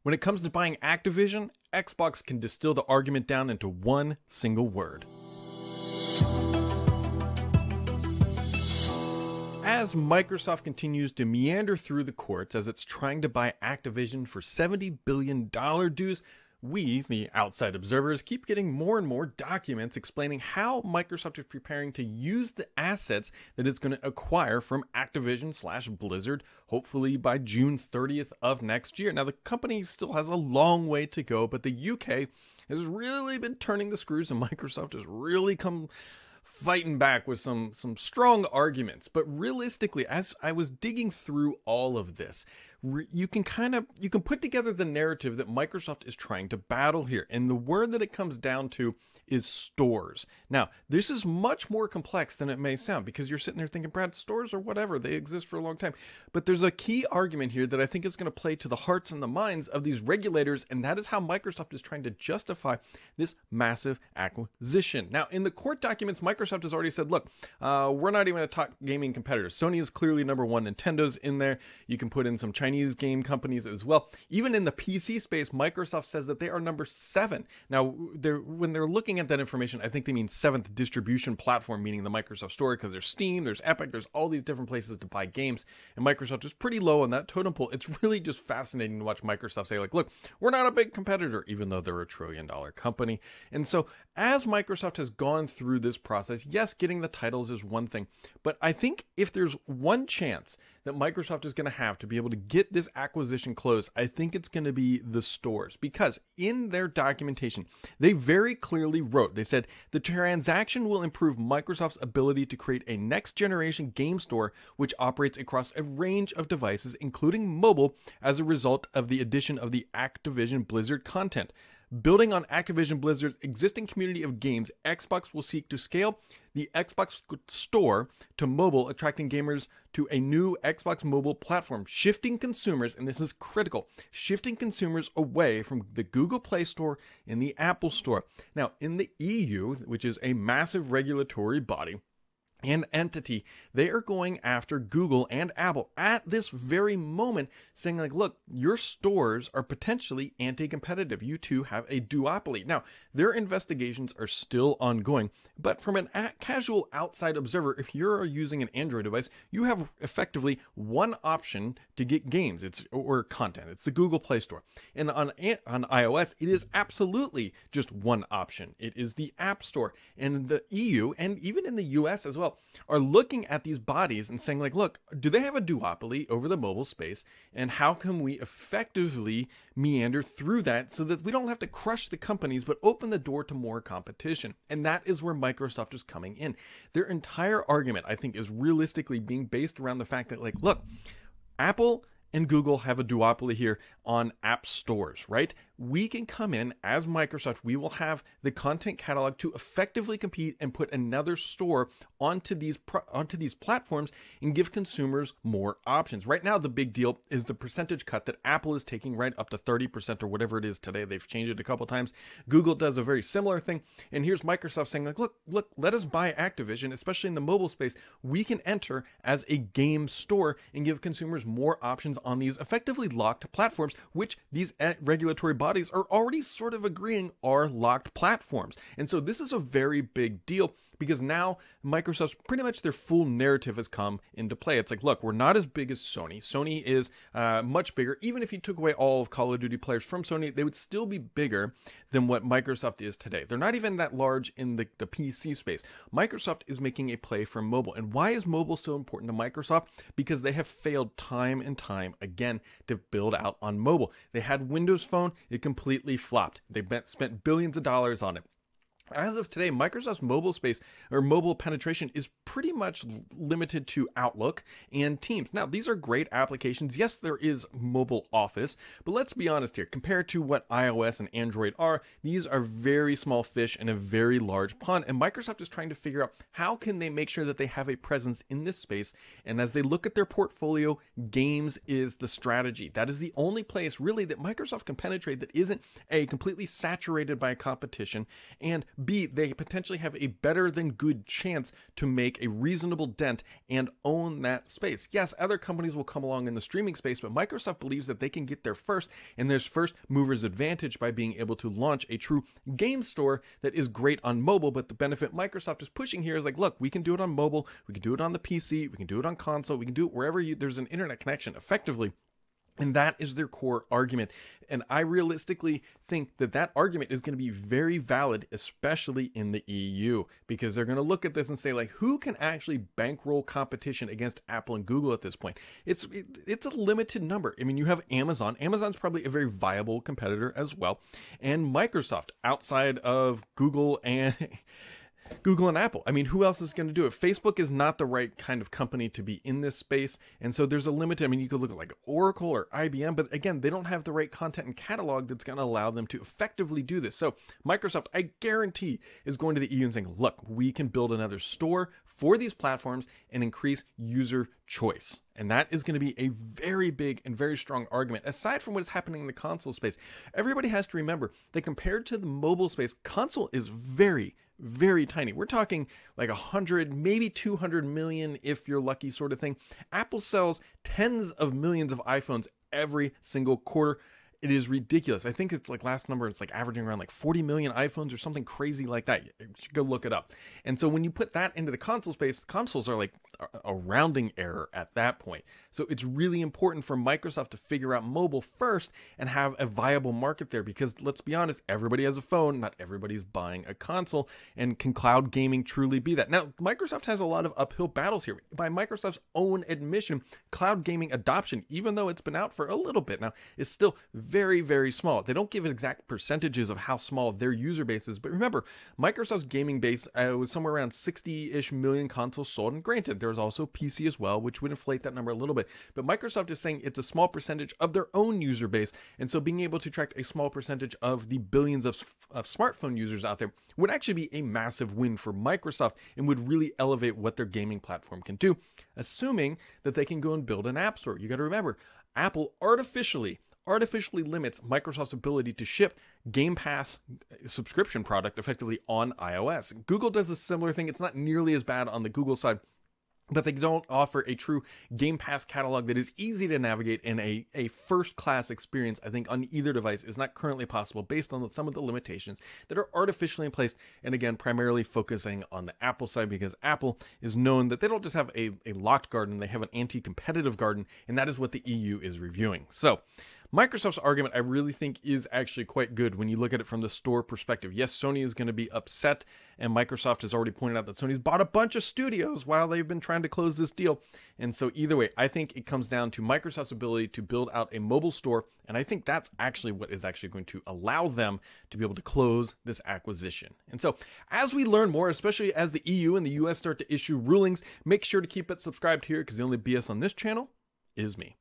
When it comes to buying Activision, Xbox can distill the argument down into one single word. As Microsoft continues to meander through the courts as it's trying to buy Activision for $70 billion dues, we, the outside observers, keep getting more and more documents explaining how Microsoft is preparing to use the assets that it's going to acquire from Activision/Blizzard, hopefully by June 30th of next year. Now, the company still has a long way to go, but the UK has really been turning the screws, and Microsoft has really come fighting back with some strong arguments. But realistically, as I was digging through all of this, you can put together the narrative that Microsoft is trying to battle here, and the word that it comes down to is stores. Now, this is much more complex than it may sound, because you're sitting there thinking, Brad, stores or whatever, they exist for a long time. But there's a key argument here that I think is going to play to the hearts and the minds of these regulators, and that is how Microsoft is trying to justify this massive acquisition. Now, in the court documents, Microsoft has already said, look, we're not even a top gaming competitor. Sony is clearly number one. Nintendo's in there. You can put in some Chinese game companies as well. Even in the PC space, Microsoft says that they are number 7. Now, when they're looking at that information, I think they mean 7th distribution platform, meaning the Microsoft Store, because there's Steam, there's Epic, there's all these different places to buy games, and Microsoft is pretty low on that totem pole. It's really just fascinating to watch Microsoft say, like, look, we're not a big competitor, even though they're a $1 trillion company. And so as Microsoft has gone through this process, yes, getting the titles is one thing, but I think if there's one chance that Microsoft is going to have to be able to get this acquisition closed, I think it's going to be the stores, because in their documentation, they very clearly wrote, they said, the transaction will improve Microsoft's ability to create a next generation game store which operates across a range of devices, including mobile, as a result of the addition of the Activision Blizzard content. Building on Activision Blizzard's existing community of games, Xbox will seek to scale the Xbox Store to mobile, attracting gamers to a new Xbox mobile platform, shifting consumers, and this is critical, shifting consumers away from the Google Play Store and the Apple Store. Now, in the EU, which is a massive regulatory body and entity, they are going after Google and Apple at this very moment, saying, like, look, your stores are potentially anti-competitive. You two have a duopoly. Now, their investigations are still ongoing, but from a casual outside observer, if you're using an Android device, you have effectively one option to get games or content. It's the Google Play Store. And on iOS, it is absolutely just one option. It is the App Store. And the EU, and even in the US as well, are looking at these bodies and saying, like, look, do they have a duopoly over the mobile space, and how can we effectively meander through that so that we don't have to crush the companies but open the door to more competition? And that is where Microsoft is coming in. Their entire argument, I think, is realistically being based around the fact that, like, look, Apple and Google have a duopoly here on app stores, right? We can come in as Microsoft, we will have the content catalog to effectively compete and put another store onto these platforms and give consumers more options. Right now, the big deal is the percentage cut that Apple is taking, right up to 30% or whatever it is today. They've changed it a couple times. Google does a very similar thing. And here's Microsoft saying, like, look, let us buy Activision, especially in the mobile space. We can enter as a game store and give consumers more options on these effectively locked platforms, which these regulatory bodies are already sort of agreeing are locked platforms. And so this is a very big deal, because now Microsoft's pretty much their full narrative has come into play. It's like, look, we're not as big as Sony. Sony is much bigger. Even if you took away all of Call of Duty players from Sony, they would still be bigger than what Microsoft is today. They're not even that large in the PC space. Microsoft is making a play for mobile. And why is mobile so important to Microsoft? Because they have failed time and time again to build out on mobile. They had Windows Phone, it completely flopped. They spent billions of dollars on it. As of today, Microsoft's mobile space or mobile penetration is pretty much limited to Outlook and Teams. Now, these are great applications. Yes, there is mobile Office, but let's be honest here. Compared to what iOS and Android are, these are very small fish in a very large pond. And Microsoft is trying to figure out how can they make sure that they have a presence in this space. And as they look at their portfolio, games is the strategy. That is the only place really that Microsoft can penetrate that isn't completely saturated by competition. And B, they potentially have a better than good chance to make a reasonable dent and own that space. Yes, other companies will come along in the streaming space, but Microsoft believes that they can get there first, and there's first mover's advantage by being able to launch a true game store that is great on mobile. But the benefit Microsoft is pushing here is like, look, we can do it on mobile, we can do it on the PC, we can do it on console, we can do it wherever there's an internet connection effectively. And that is their core argument. And I realistically think that that argument is going to be very valid, especially in the EU, because they're going to look at this and say, like, who can actually bankroll competition against Apple and Google at this point? It's a limited number. I mean, you have Amazon. Amazon's probably a very viable competitor as well. And Microsoft, outside of Google and Apple. I mean, who else is going to do it? Facebook is not the right kind of company to be in this space. And so there's a limit. I mean, you could look at like Oracle or IBM, but again, they don't have the right content and catalog that's going to allow them to effectively do this. So Microsoft, I guarantee, is going to the EU and saying, look, we can build another store for these platforms and increase user choice. And that is going to be a very big and very strong argument. Aside from what is happening in the console space, everybody has to remember that compared to the mobile space, console is very, very tiny. We're talking like 100, maybe 200 million if you're lucky sort of thing. Apple sells tens of millions of iPhones every single quarter. It is ridiculous. I think it's like last number, it's like averaging around like 40 million iPhones or something crazy like that. You should go look it up. And so when you put that into the console space, consoles are like a rounding error at that point. So it's really important for Microsoft to figure out mobile first and have a viable market there, because let's be honest, everybody has a phone. Not everybody's buying a console. And can cloud gaming truly be that? Now, Microsoft has a lot of uphill battles here. By Microsoft's own admission, cloud gaming adoption, even though it's been out for a little bit now, is still very, very small. They don't give exact percentages of how small their user base is, but remember, Microsoft's gaming base was somewhere around 60-ish million consoles sold, and granted, there's also PC as well, which would inflate that number a little bit, but Microsoft is saying it's a small percentage of their own user base, and so being able to track a small percentage of the billions of smartphone users out there would actually be a massive win for Microsoft and would really elevate what their gaming platform can do, assuming that they can go and build an app store. You got to remember, Apple artificially limits Microsoft's ability to ship Game Pass subscription product effectively on iOS. Google does a similar thing. It's not nearly as bad on the Google side, but they don't offer a true Game Pass catalog that is easy to navigate, and a first-class experience, I think, on either device is not currently possible based on some of the limitations that are artificially in place, and again, primarily focusing on the Apple side, because Apple is known that they don't just have a locked garden, they have an anti-competitive garden, and that is what the EU is reviewing. So, Microsoft's argument, I really think, is actually quite good when you look at it from the store perspective. Yes, Sony is going to be upset, and Microsoft has already pointed out that Sony's bought a bunch of studios while they've been trying to close this deal. And so either way, I think it comes down to Microsoft's ability to build out a mobile store, and I think that's actually what is actually going to allow them to be able to close this acquisition. And so as we learn more, especially as the EU and the US start to issue rulings, make sure to keep it subscribed here, because the only BS on this channel is me.